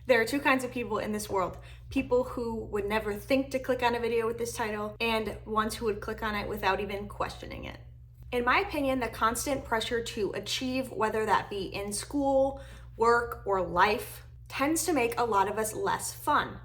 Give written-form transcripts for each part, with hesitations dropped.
There are two kinds of people in this world. People who would never think to click on a video with this title, and ones who would click on it without even questioning it. In my opinion, the constant pressure to achieve, whether that be in school, work, or life, tends to make a lot of us less fun.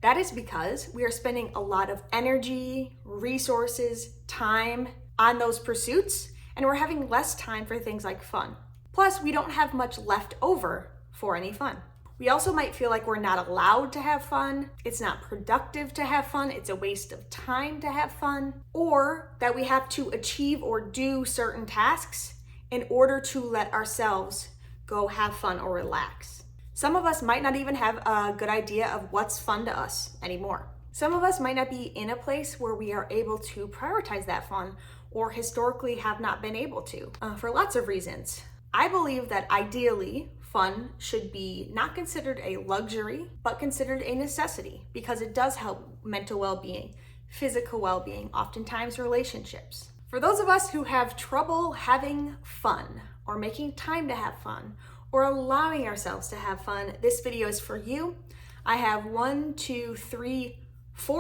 That is because we are spending a lot of energy, resources, time on those pursuits, and we're having less time for things like fun. Plus, we don't have much left over for any fun. We also might feel like we're not allowed to have fun, it's not productive to have fun, it's a waste of time to have fun, or that we have to achieve or do certain tasks in order to let ourselves go have fun or relax. Some of us might not even have a good idea of what's fun to us anymore. Some of us might not be in a place where we are able to prioritize that fun, or historically have not been able to, for lots of reasons. I believe that ideally, fun should be not considered a luxury, but considered a necessity, because it does help mental well-being, physical well-being, oftentimes relationships. For those of us who have trouble having fun, or making time to have fun, or allowing ourselves to have fun, this video is for you. I have 4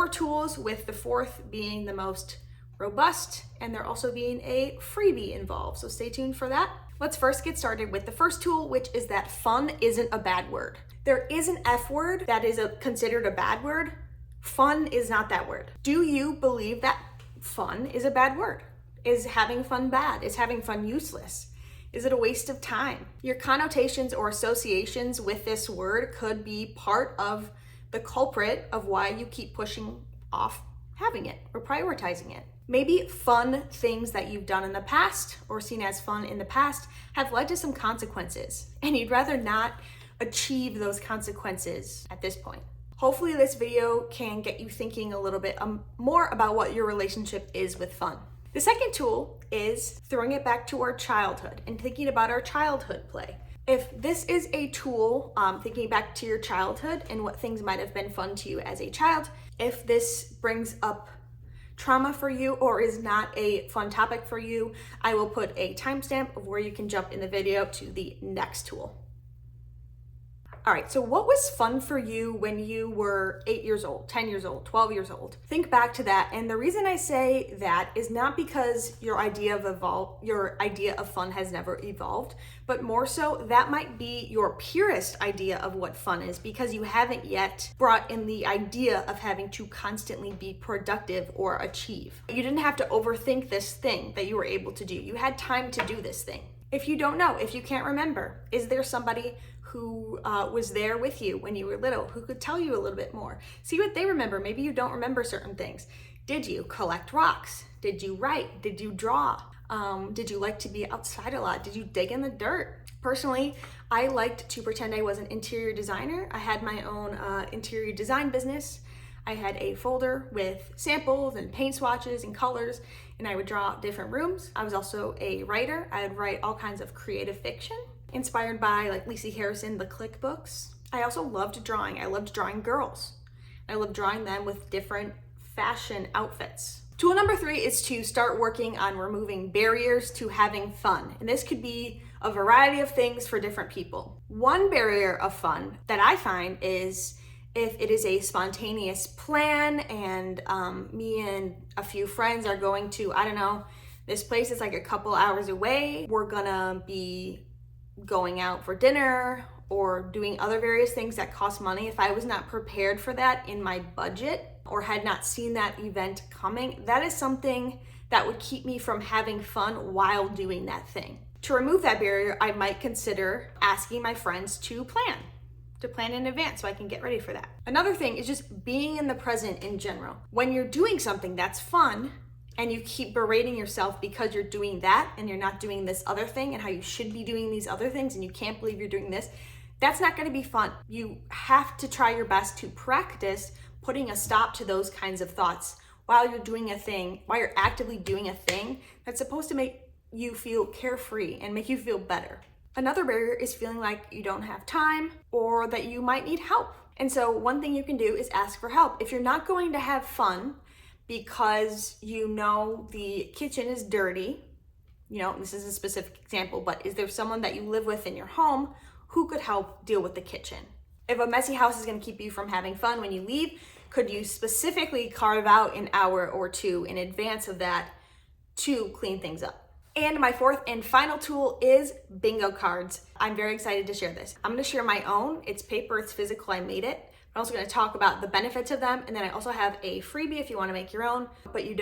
tools, with the fourth being the most robust, and there also being a freebie involved, so stay tuned for that. Let's first get started with the first tool, which is that fun isn't a bad word. There is an F word that is considered a bad word. Fun is not that word. Do you believe that fun is a bad word? Is having fun bad? Is having fun useless? Is it a waste of time? Your connotations or associations with this word could be part of the culprit of why you keep pushing off having it or prioritizing it. Maybe fun things that you've done in the past or seen as fun in the past have led to some consequences, and you'd rather not achieve those consequences at this point. Hopefully this video can get you thinking a little bit more about what your relationship is with fun. The second tool is throwing it back to our childhood and thinking about our childhood play. If this is a tool, thinking back to your childhood and what things might have been fun to you as a child, if this brings up trauma for you or is not a fun topic for you, I will put a timestamp of where you can jump in the video to the next tool. All right, so what was fun for you when you were 8 years old, 10 years old, 12 years old? Think back to that. And the reason I say that is not because your idea of fun has never evolved, but more so that might be your purest idea of what fun is, because you haven't yet brought in the idea of having to constantly be productive or achieve. You didn't have to overthink this thing that you were able to do. You had time to do this thing. If you don't know, if you can't remember, is there somebody who was there with you when you were little, who could tell you a little bit more? See what they remember. Maybe you don't remember certain things. Did you collect rocks? Did you write? Did you draw? Did you like to be outside a lot? Did you dig in the dirt? Personally, I liked to pretend I was an interior designer. I had my own interior design business. I had a folder with samples and paint swatches and colors, and I would draw different rooms. I was also a writer. I would write all kinds of creative fiction, inspired by like Lisa Harrison, the Click books. I also loved drawing. I loved drawing girls. I loved drawing them with different fashion outfits. Tool number 3 is to start working on removing barriers to having fun. And this could be a variety of things for different people. One barrier of fun that I find is if it is a spontaneous plan and me and a few friends are going to, I don't know, this place is like a couple hours away. We're gonna be going out for dinner or doing other various things that cost money. If I was not prepared for that in my budget or had not seen that event coming, that is something that would keep me from having fun while doing that thing. To remove that barrier, I might consider asking my friends to plan in advance so I can get ready for that. Another thing is just being in the present in general. When you're doing something that's fun and you keep berating yourself because you're doing that and you're not doing this other thing and how you should be doing these other things and you can't believe you're doing this, that's not gonna be fun. You have to try your best to practice putting a stop to those kinds of thoughts while you're doing a thing, while you're actively doing a thing that's supposed to make you feel carefree and make you feel better. Another barrier is feeling like you don't have time or that you might need help. And so one thing you can do is ask for help. If you're not going to have fun because you know the kitchen is dirty, this is a specific example, but is there someone that you live with in your home who could help deal with the kitchen? If a messy house is gonna keep you from having fun when you leave, could you specifically carve out an hour or two in advance of that to clean things up? And my fourth and final tool is bingo cards. I'm very excited to share this. I'm gonna share my own. It's paper, it's physical, I made it. I'm also gonna talk about the benefits of them, and then I also have a freebie if you wanna make your own, but you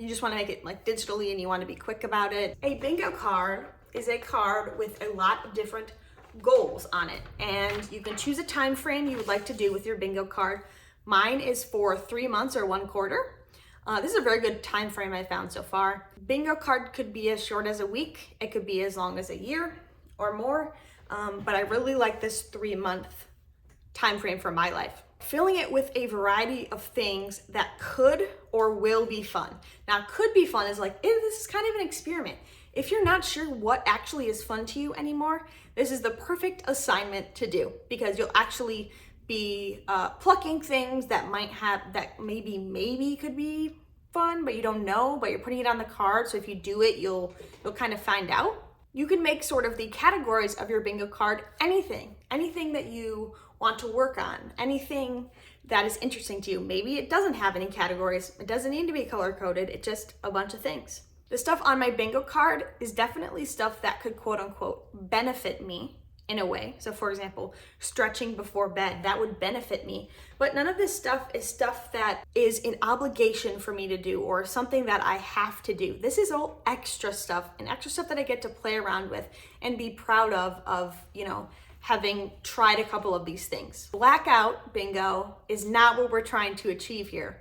just wanna make it like digitally and you wanna be quick about it. A bingo card is a card with a lot of different goals on it, and you can choose a time frame you would like to do with your bingo card. Mine is for 3 months or 1 quarter. This is a very good time frame I found so far. Bingo card could be as short as a week. It could be as long as a year or more, but I really like this 3-month time frame for my life. Filling it with a variety of things that could or will be fun. Now, could be fun is like, this is kind of an experiment. If you're not sure what actually is fun to you anymore, this is the perfect assignment to do, because you'll actually be plucking things that maybe could be fun, but you don't know, but you're putting it on the card. So if you do it, you'll kind of find out. You can make sort of the categories of your bingo card anything that you want to work on, anything that is interesting to you. Maybe it doesn't have any categories. It doesn't need to be color coded. It's just a bunch of things. The stuff on my bingo card is definitely stuff that could quote unquote benefit me in a way. So for example, stretching before bed, that would benefit me. But none of this stuff is stuff that is an obligation for me to do or something that I have to do. This is all extra stuff, and extra stuff that I get to play around with and be proud of, having tried a couple of these things. Blackout bingo is not what we're trying to achieve here,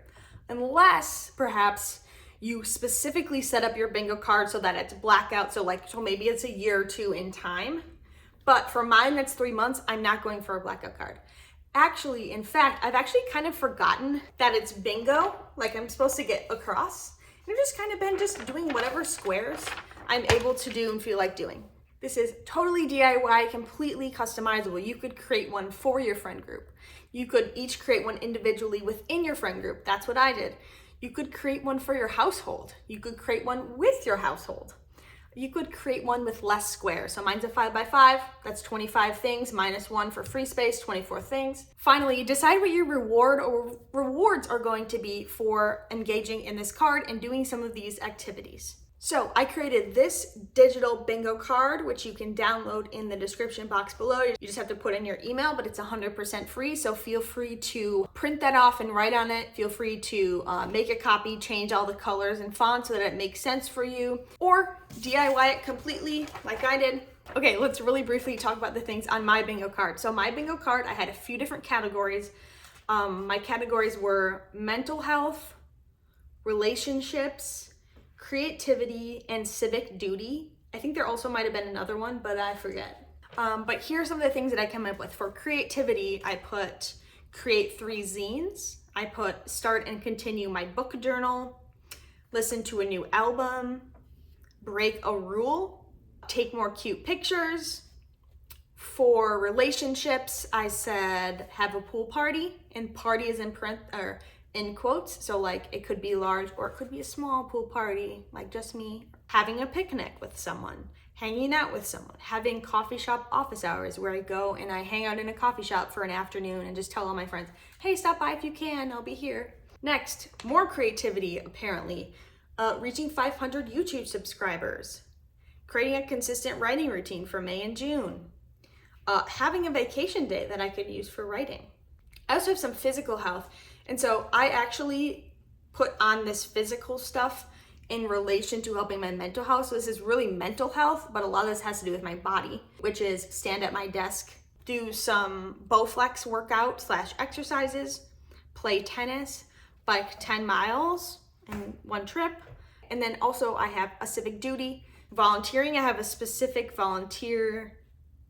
unless perhaps you specifically set up your bingo card so that it's blackout. So maybe it's a year or two in time. But for mine, that's 3 months. I'm not going for a blackout card. Actually, in fact, I've actually kind of forgotten that it's bingo, like I'm supposed to get across. And I've just kind of been just doing whatever squares I'm able to do and feel like doing. This is totally DIY, completely customizable. You could create one for your friend group. You could each create one individually within your friend group. That's what I did. You could create one for your household. You could create one with your household. You could create one with less squares. So mine's a 5x5, that's 25 things, -1 for free space, 24 things. Finally, decide what your reward or rewards are going to be for engaging in this card and doing some of these activities. So I created this digital bingo card, which you can download in the description box below. You just have to put in your email, but it's 100% free. So feel free to print that off and write on it. Feel free to make a copy, change all the colors and fonts so that it makes sense for you, or DIY it completely like I did. Okay, let's really briefly talk about the things on my bingo card. So my bingo card, I had a few different categories. My categories were mental health, relationships, creativity, and civic duty. I think there also might have been another one, but I forget. But here's some of the things that I came up with. For creativity, I put create 3 zines. I put start and continue my book journal, listen to a new album, break a rule, take more cute pictures. For relationships, I said have a pool party, and party is in quotes, so like it could be large or it could be a small pool party, like just me. Having a picnic with someone, hanging out with someone, having coffee shop office hours where I go and I hang out in a coffee shop for an afternoon and just tell all my friends, hey, stop by if you can, I'll be here. Next, more creativity apparently. Reaching 500 YouTube subscribers, creating a consistent writing routine for May and June, having a vacation day that I could use for writing. I also have some physical health. And so I actually put on this physical stuff in relation to helping my mental health. So this is really mental health, but a lot of this has to do with my body, which is stand at my desk, do some Bowflex workout / exercises, play tennis, bike 10 miles in 1 trip. And then also I have a civic duty. Volunteering, I have a specific volunteer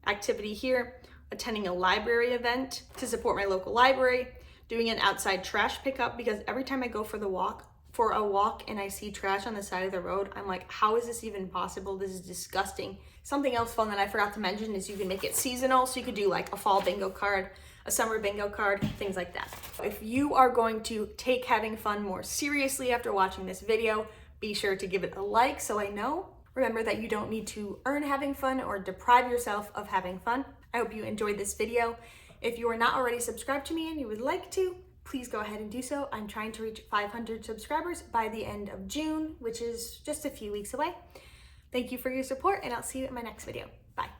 activity here, attending a library event to support my local library, doing an outside trash pickup, because every time I go for a walk and I see trash on the side of the road, I'm like, how is this even possible? This is disgusting. Something else fun that I forgot to mention is you can make it seasonal. So you could do like a fall bingo card, a summer bingo card, things like that. If you are going to take having fun more seriously after watching this video, be sure to give it a like so I know. Remember that you don't need to earn having fun or deprive yourself of having fun. I hope you enjoyed this video. If you are not already subscribed to me and you would like to, please go ahead and do so. I'm trying to reach 500 subscribers by the end of June, which is just a few weeks away. Thank you for your support, and I'll see you in my next video. Bye.